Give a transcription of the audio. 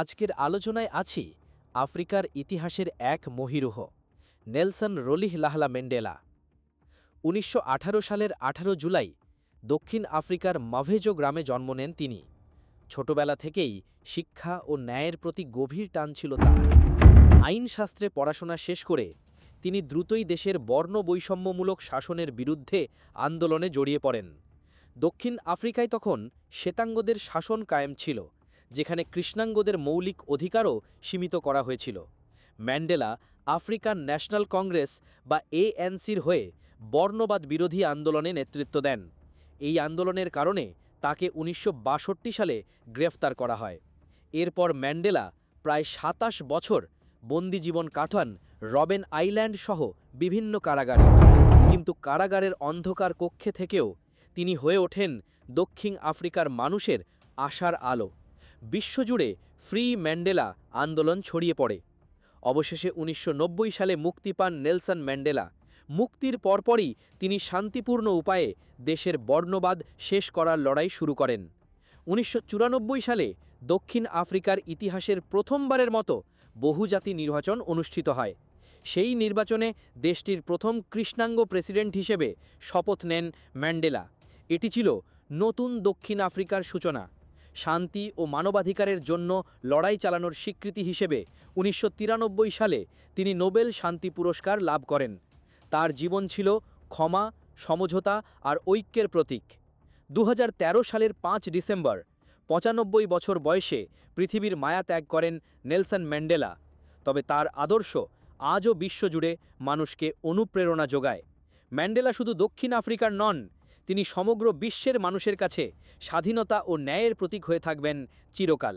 আজকের আলোচনায় আছি আফ্রিকার ইতিহাসের এক মহীরুহ, নেলসন রলিহলাহলা ম্যান্ডেলা। ১৯১৮ সালের ১৮ জুলাই দক্ষিণ আফ্রিকার মাভেজো গ্রামে জন্ম নেন তিনি। ছোটবেলা থেকেই শিক্ষা ও ন্যায়ের প্রতি গভীর টান ছিল তাঁর। আইনশাস্ত্রে পড়াশোনা শেষ করে তিনি দ্রুতই দেশের বর্ণ বৈষম্যমূলক শাসনের বিরুদ্ধে আন্দোলনে জড়িয়ে পড়েন। দক্ষিণ আফ্রিকায় তখন শ্বেতাঙ্গদের শাসন কায়েম ছিল, যেখানে কৃষ্ণাঙ্গদের মৌলিক অধিকারও সীমিত করা হয়েছিল। ম্যান্ডেলা আফ্রিকান ন্যাশনাল কংগ্রেস বা এএনসির হয়ে বর্ণবাদ বিরোধী আন্দোলনে নেতৃত্ব দেন। এই আন্দোলনের কারণে তাকে ১৯৬২ সালে গ্রেফতার করা হয়। এরপর ম্যান্ডেলা প্রায় ২৭ বছর বন্দিজীবন কাটান রবেন আইল্যান্ড সহ বিভিন্ন কারাগারে। কিন্তু কারাগারের অন্ধকার কক্ষে থেকেও তিনি হয়ে ওঠেন দক্ষিণ আফ্রিকার মানুষের আশার আলো। বিশ্বজুড়ে ফ্রি ম্যান্ডেলা আন্দোলন ছড়িয়ে পড়ে। অবশেষে ১৯৯০ সালে মুক্তি পান নেলসন ম্যান্ডেলা। মুক্তির পরপরই তিনি শান্তিপূর্ণ উপায়ে দেশের বর্ণবাদ শেষ করার লড়াই শুরু করেন। ১৯৯৪ সালে দক্ষিণ আফ্রিকার ইতিহাসের প্রথমবারের মতো বহুজাতি নির্বাচন অনুষ্ঠিত হয়। সেই নির্বাচনে দেশটির প্রথম কৃষ্ণাঙ্গ প্রেসিডেন্ট হিসেবে শপথ নেন ম্যান্ডেলা। এটি ছিল নতুন দক্ষিণ আফ্রিকার সূচনা। শান্তি ও মানবাধিকারের জন্য লড়াই চালানোর স্বীকৃতি হিসেবে ১৯৯৩ সালে তিনি নোবেল শান্তি পুরস্কার লাভ করেন। তার জীবন ছিল ক্ষমা, সমঝোতা আর ঐক্যের প্রতীক। ২০১৩ সালের ৫ ডিসেম্বর ৯৫ বছর বয়সে পৃথিবীর মায়া ত্যাগ করেন নেলসন ম্যান্ডেলা। তবে তার আদর্শ আজও বিশ্বজুড়ে মানুষকে অনুপ্রেরণা যোগায়। ম্যান্ডেলা শুধু দক্ষিণ আফ্রিকার নন, তিনি সমগ্র বিশ্বের মানুষের কাছে স্বাধীনতা ও ন্যায়ের প্রতীক হয়ে থাকবেন চিরকাল।